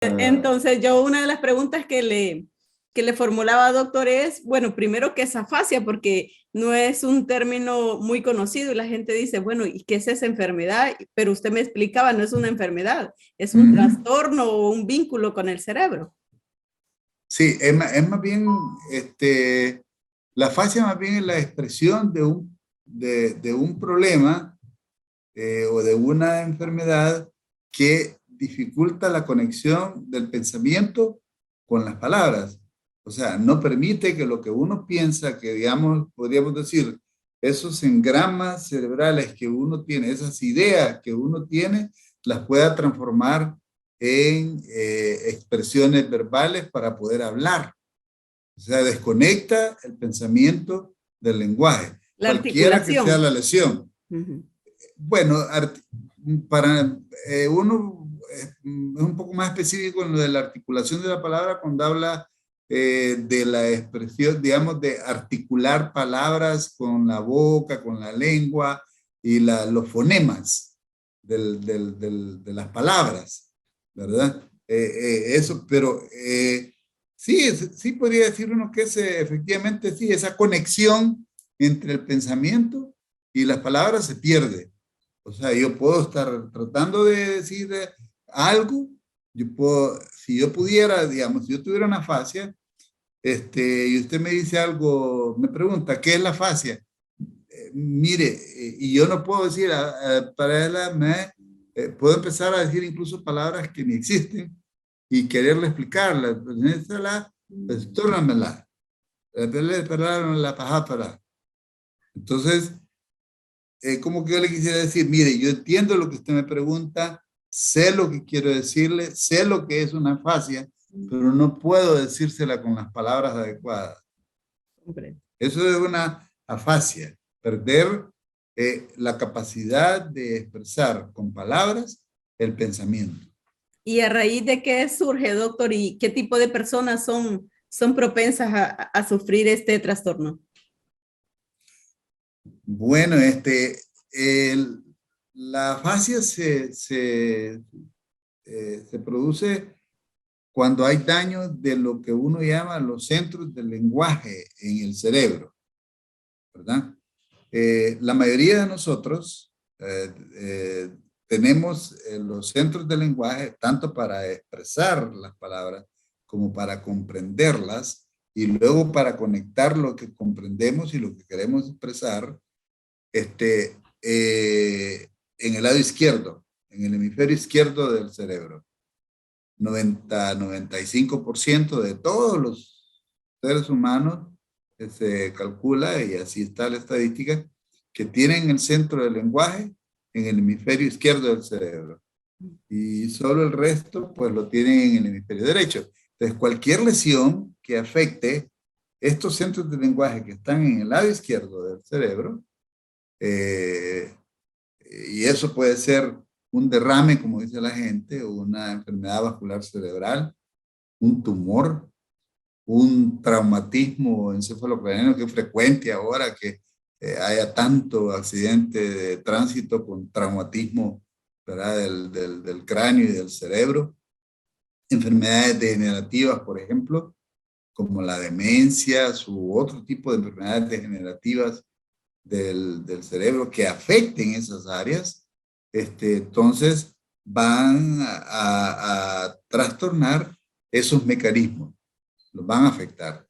Entonces, yo una de las preguntas que le formulaba, doctor, es, bueno, primero, ¿qué es afasia? Porque no es un término muy conocido y la gente dice, bueno, ¿y qué es esa enfermedad? Pero usted me explicaba, no es una enfermedad, es un trastorno o un vínculo con el cerebro. Sí, es más bien, la afasia más bien es la expresión de un problema o de una enfermedad que dificulta la conexión del pensamiento con las palabras. O sea, no permite que lo que uno piensa, que digamos, podríamos decir, esos engramas cerebrales que uno tiene, esas ideas que uno tiene, las pueda transformar en expresiones verbales para poder hablar. O sea, desconecta el pensamiento del lenguaje, La cualquiera que sea articulación. la lesión. Ujú. Bueno, para uno es un poco más específico en lo de la articulación de la palabra cuando habla de la expresión, digamos, de articular palabras con la boca, con la lengua y los fonemas de las palabras, ¿verdad? Eso, pero sí, sí podría decir uno que es efectivamente, sí, esa conexión entre el pensamiento y las palabras se pierde. O sea, yo puedo estar tratando de decir algo, si yo pudiera, digamos, si yo tuviera una fascia, y usted me dice algo, me pregunta, ¿qué es la fascia? Mire, y yo no puedo decir, para él, puedo empezar a decir incluso palabras que ni existen y quererle explicarlas. Pues, tórnamela, la pajápara. Entonces, como que yo le quisiera decir, mire, yo entiendo lo que usted me pregunta, sé lo que quiero decirle, sé lo que es una fascia, pero no puedo decírsela con las palabras adecuadas. Eso es una afasia, perder la capacidad de expresar con palabras el pensamiento. ¿Y a raíz de qué surge, doctor? ¿Y qué tipo de personas son propensas a sufrir este trastorno? Bueno, el- la afasia se produce cuando hay daño de lo que uno llama los centros del lenguaje en el cerebro, ¿verdad? La mayoría de nosotros tenemos los centros del lenguaje tanto para expresar las palabras como para comprenderlas y luego para conectar lo que comprendemos y lo que queremos expresar este, eh, en el lado izquierdo, en el hemisferio izquierdo del cerebro. 95% de todos los seres humanos se calcula, y así está la estadística, que tienen el centro del lenguaje en el hemisferio izquierdo del cerebro. Y solo el resto, pues lo tienen en el hemisferio derecho. Entonces, cualquier lesión que afecte estos centros de lenguaje que están en el lado izquierdo del cerebro, eh, y eso puede ser un derrame, como dice la gente, o una enfermedad vascular cerebral, un tumor, un traumatismo encefalocraniano que es frecuente ahora que haya tanto accidente de tránsito con traumatismo, ¿verdad? Del cráneo y del cerebro. Enfermedades degenerativas, por ejemplo, como la demencia u otro tipo de enfermedades degenerativas del cerebro que afecten esas áreas, entonces van a trastornar esos mecanismos, los van a afectar.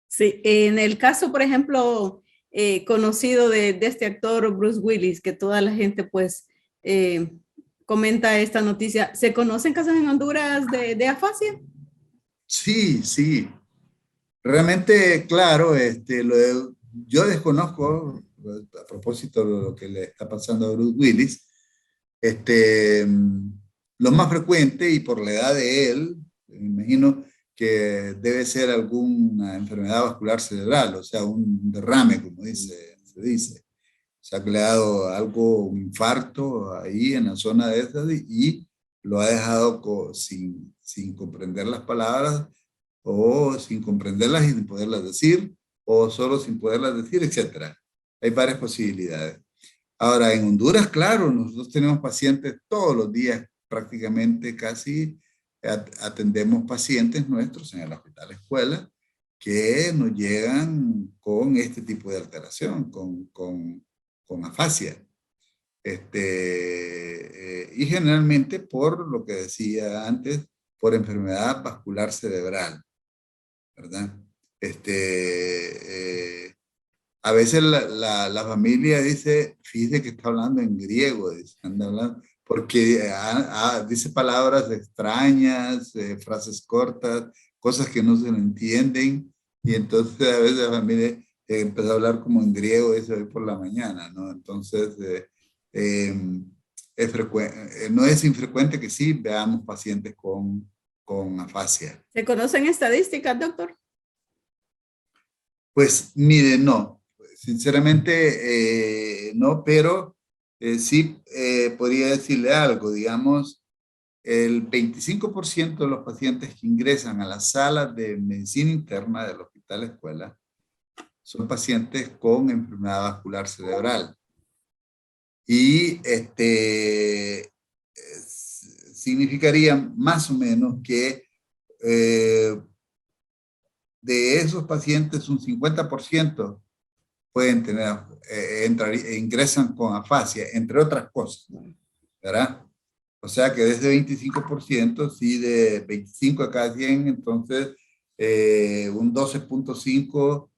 Sí, en el caso, por ejemplo, conocido de este actor Bruce Willis, que toda la gente pues eh, comenta esta noticia, ¿se conocen casos en Honduras de afasia? Sí, sí, realmente, claro, yo desconozco, a propósito de lo que le está pasando a Bruce Willis, Este, lo más frecuente, y por la edad de él, me imagino que debe ser alguna enfermedad vascular cerebral, o sea, un derrame, como se dice. Se ha creado algo, un infarto ahí en la zona de esta y lo ha dejado sin comprender las palabras o sin comprenderlas y sin poderlas decir, o solo sin poderlas decir, etcétera. Hay varias posibilidades. Ahora, en Honduras, claro, nosotros tenemos pacientes todos los días, prácticamente casi, atendemos pacientes nuestros en el hospital escuela que nos llegan con este tipo de alteración, con afasia. Y generalmente por lo que decía antes, por enfermedad vascular cerebral, ¿verdad? A veces la familia dice, fíjese que está hablando en griego, dice, anda hablando, porque dice palabras extrañas, frases cortas, cosas que no se le entienden, y entonces a veces la familia empezó a hablar como en griego eso hoy por la mañana, ¿no? Entonces, no es infrecuente que sí veamos pacientes con afasia. ¿Se conocen estadísticas, doctor? Pues mire, no, sinceramente no, pero sí podría decirle algo, digamos, el 25% de los pacientes que ingresan a las salas de medicina interna del hospital escuela son pacientes con enfermedad vascular cerebral. Y significaría más o menos que de esos pacientes un 50% pueden tener, ingresan con afasia, entre otras cosas, ¿verdad? O sea que de ese 25%, sí, de 25 a cada 100, entonces un 12.5%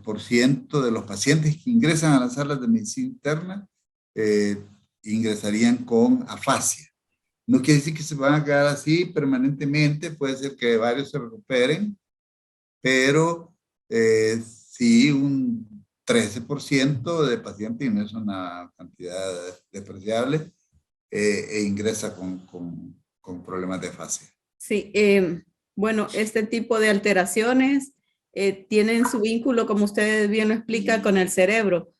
por ciento de los pacientes que ingresan a las salas de medicina interna ingresarían con afasia. No quiere decir que se van a quedar así permanentemente, puede ser que varios se recuperen, pero sí un 13% de pacientes, y no es una cantidad despreciable, ingresa con problemas de afasia. Sí, bueno, este tipo de alteraciones tienen su vínculo, como usted bien lo explica, con el cerebro.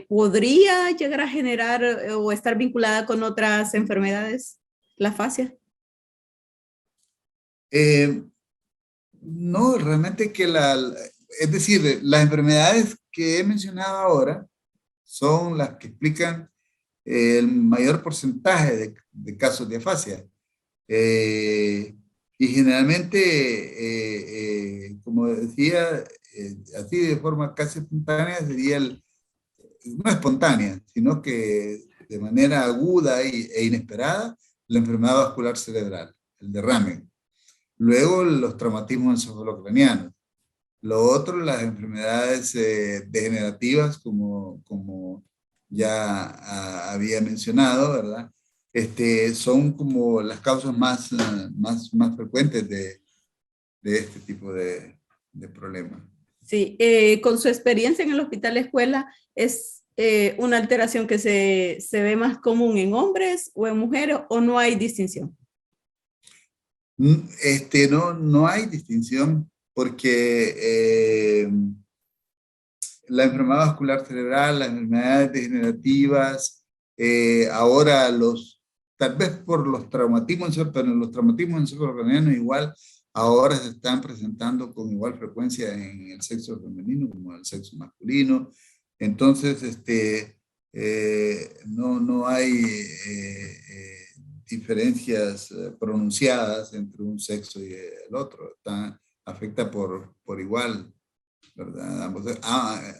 ¿Podría llegar a generar o estar vinculada con otras enfermedades, la afasia? No, realmente es decir, las enfermedades que he mencionado ahora son las que explican el mayor porcentaje de casos de afasia. Y generalmente, como decía, así de forma casi espontánea sería no espontánea, sino que de manera aguda e inesperada, la enfermedad vascular cerebral, el derrame. Luego los traumatismos encefalocranianos. Lo otro, las enfermedades degenerativas, como ya había mencionado, ¿verdad? Son como las causas más frecuentes de este tipo de problemas. Sí, con su experiencia en el hospital escuela, ¿es una alteración que se ve más común en hombres o en mujeres o no hay distinción? No hay distinción porque la enfermedad vascular cerebral, las enfermedades degenerativas, ahora tal vez por los traumatismos, pero los traumatismos encefalocranianos igual, ahora se están presentando con igual frecuencia en el sexo femenino como en el sexo masculino. Entonces, no hay diferencias pronunciadas entre un sexo y el otro. Afecta por igual, ¿verdad?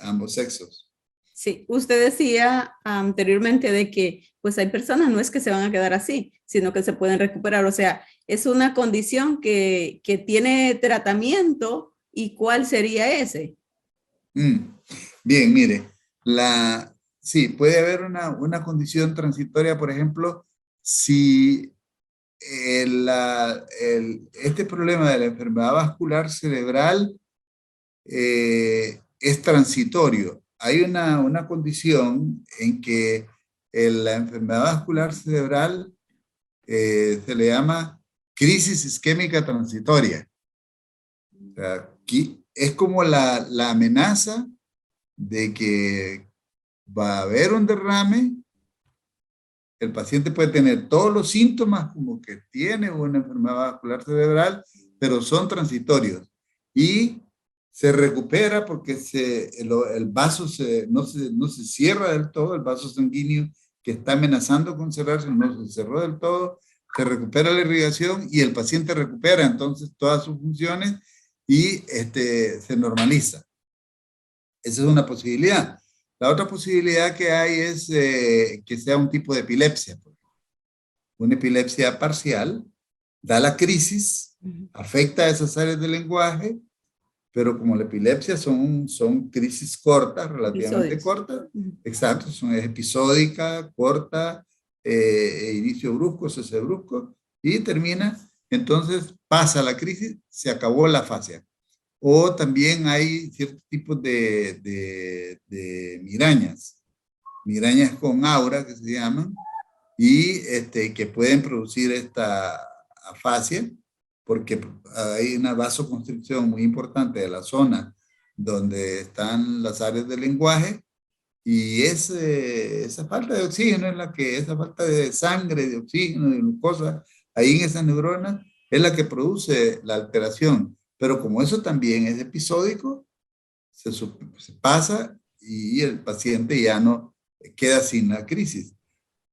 Ambos sexos. Sí, usted decía anteriormente de que pues hay personas, no es que se van a quedar así, sino que se pueden recuperar. O sea, es una condición que tiene tratamiento. ¿Y cuál sería ese? Bien, mire, sí, puede haber una condición transitoria, por ejemplo, si este problema de la enfermedad vascular cerebral es transitorio. Hay una condición en que la enfermedad vascular cerebral se le llama crisis isquémica transitoria. O sea, aquí es como la amenaza de que va a haber un derrame. El paciente puede tener todos los síntomas como que tiene una enfermedad vascular cerebral, pero son transitorios. Y se recupera porque el vaso no se cierra del todo, el vaso sanguíneo que está amenazando con cerrarse no se cerró del todo, se recupera la irrigación y el paciente recupera entonces todas sus funciones y se normaliza. Esa es una posibilidad. La otra posibilidad que hay es que sea un tipo de epilepsia. Una epilepsia parcial, da la crisis, afecta a esas áreas del lenguaje, pero como la epilepsia son crisis cortas, relativamente cortas, exacto, es episódica, corta, inicio brusco, cese brusco, y termina, entonces pasa la crisis, se acabó la fascia. O también hay ciertos tipos de migrañas con aura que se llaman, y que pueden producir esta afasia, porque hay una vasoconstricción muy importante de la zona donde están las áreas del lenguaje, y esa falta de oxígeno es esa falta de sangre, de oxígeno, de glucosa, ahí en esas neuronas, es la que produce la alteración. Pero como eso también es episódico, se pasa y el paciente ya no queda sin la crisis.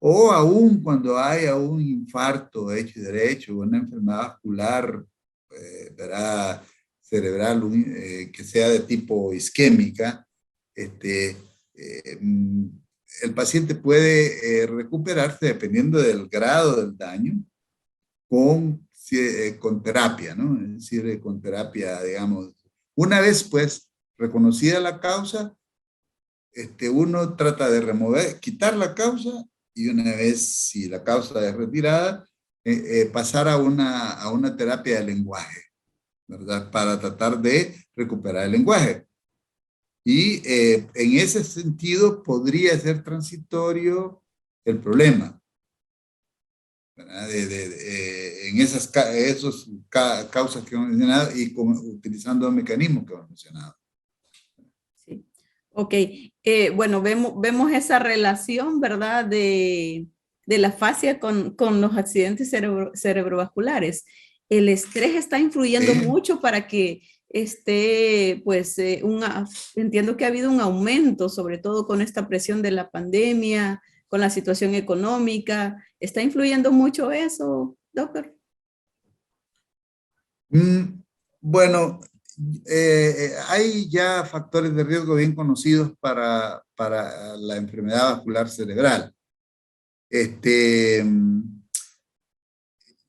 O aún cuando haya un infarto hecho y derecho, una enfermedad vascular cerebral que sea de tipo isquémica, el paciente puede recuperarse dependiendo del grado del daño con terapia, ¿no? Es decir, con terapia, digamos, una vez pues reconocida la causa, uno trata de quitar la causa, y una vez si la causa es retirada, pasar a una terapia de lenguaje, ¿verdad? Para tratar de recuperar el lenguaje. Y en ese sentido podría ser transitorio el problema, ¿verdad? En esas causas que hemos mencionado y utilizando los mecanismos que hemos mencionado. Sí. Ok, bueno, vemos esa relación, ¿verdad? De la fascia con los accidentes cerebrovasculares. El estrés está influyendo mucho para que pues, entiendo que ha habido un aumento, sobre todo con esta presión de la pandemia, con la situación económica. ¿Está influyendo mucho eso, doctor? Bueno, hay ya factores de riesgo bien conocidos para la enfermedad vascular cerebral.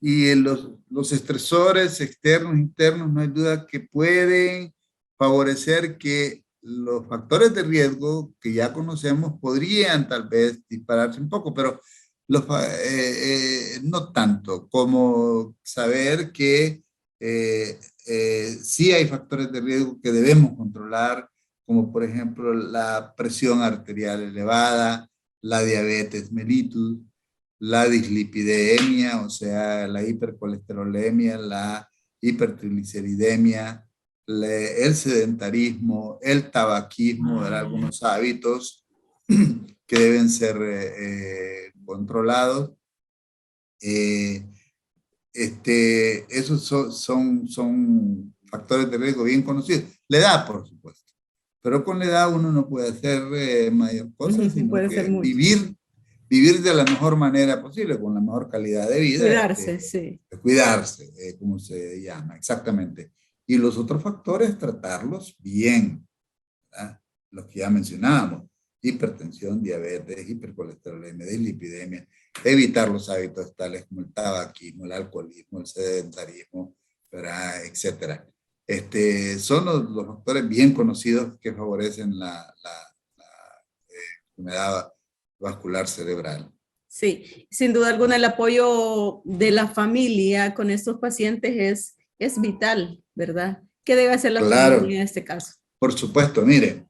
Y los estresores externos e internos, no hay duda que pueden favorecer que los factores de riesgo que ya conocemos podrían tal vez dispararse un poco, pero no tanto como saber que sí hay factores de riesgo que debemos controlar, como por ejemplo la presión arterial elevada, la diabetes mellitus, la dislipidemia, o sea, la hipercolesterolemia, la hipertrigliceridemia, el sedentarismo, el tabaquismo, algunos hábitos que deben ser controlados. Esos son factores de riesgo bien conocidos. La edad, por supuesto. Pero con la edad uno no puede hacer mayor cosa, sino que vivir de la mejor manera posible, con la mejor calidad de vida. Cuidarse, sí. Cuidarse, como se llama, exactamente. Y los otros factores, tratarlos bien, ¿verdad? Los que ya mencionábamos: hipertensión, diabetes, hipercolesterolemia, dislipidemia, evitar los hábitos tales como el tabaquismo, el alcoholismo, el sedentarismo, ¿verdad? Etcétera. Son los factores bien conocidos que favorecen la enfermedad vascular cerebral. Sí, sin duda alguna el apoyo de la familia con estos pacientes es vital, ¿verdad? ¿Qué debe hacer la familia en este caso? Por supuesto, mire,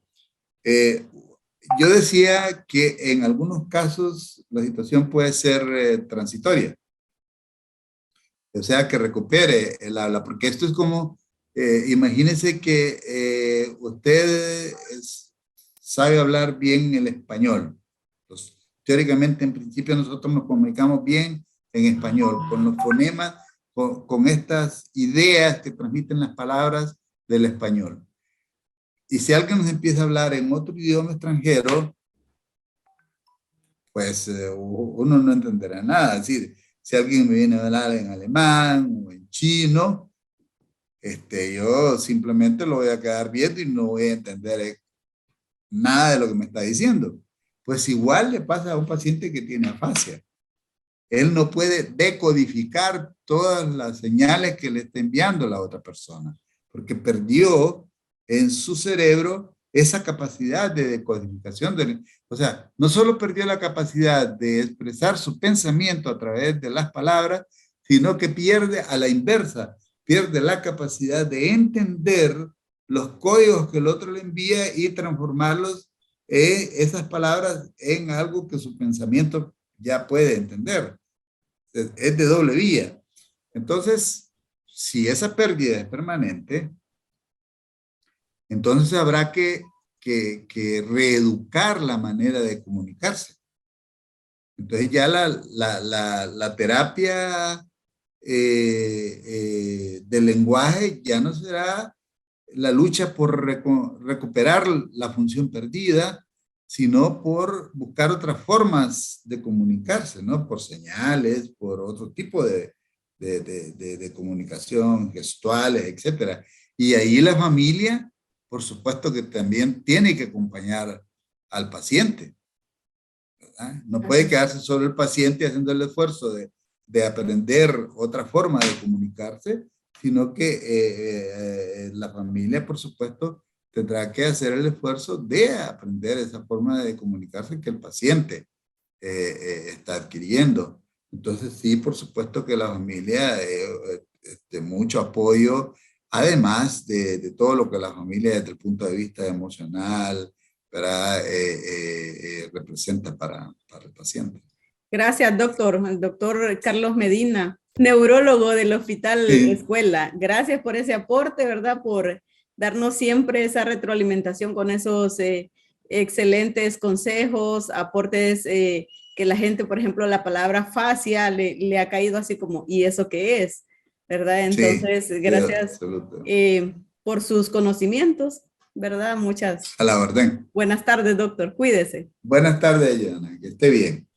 yo decía que en algunos casos la situación puede ser transitoria, o sea, que recupere el habla, porque esto es como, imagínense que usted sabe hablar bien el español. Entonces, teóricamente, en principio, nosotros nos comunicamos bien en español, con los fonemas, con estas ideas que transmiten las palabras del español. Y si alguien nos empieza a hablar en otro idioma extranjero, pues uno no entenderá nada. Es decir, Si alguien me viene a hablar en alemán o en chino, yo simplemente lo voy a quedar viendo y no voy a entender nada de lo que me está diciendo. Pues igual le pasa a un paciente que tiene afasia. Él no puede decodificar todas las señales que le está enviando la otra persona, porque perdió en su cerebro esa capacidad de decodificación. O sea, no solo perdió la capacidad de expresar su pensamiento a través de las palabras, sino que pierde a la inversa, pierde la capacidad de entender los códigos que el otro le envía y transformarlos, esas palabras, en algo que su pensamiento ya puede entender. Es de doble vía. Entonces, si esa pérdida es permanente, entonces habrá que reeducar la manera de comunicarse. Entonces ya la terapia del lenguaje ya no será la lucha por recuperar la función perdida, sino por buscar otras formas de comunicarse, ¿no? Por señales, por otro tipo de comunicación, gestuales, etcétera. Y ahí la familia, por supuesto que también tiene que acompañar al paciente, ¿verdad? No puede quedarse solo el paciente haciendo el esfuerzo de aprender otra forma de comunicarse, sino que la familia, por supuesto, tendrá que hacer el esfuerzo de aprender esa forma de comunicarse que el paciente está adquiriendo. Entonces, sí, por supuesto que la familia, mucho apoyo, además de todo lo que la familia desde el punto de vista emocional, ¿verdad? Representa para el paciente. Gracias, doctor. El doctor Carlos Medina, neurólogo del Hospital Escuela. Gracias por ese aporte, ¿verdad? Por darnos siempre esa retroalimentación con esos excelentes consejos, aportes que la gente, por ejemplo, la palabra fascia le ha caído así como, ¿y eso qué es? ¿Verdad? Entonces, gracias por sus conocimientos, ¿verdad? Muchas. A la orden. Buenas tardes, doctor. Cuídese. Buenas tardes, Yana. Que esté bien.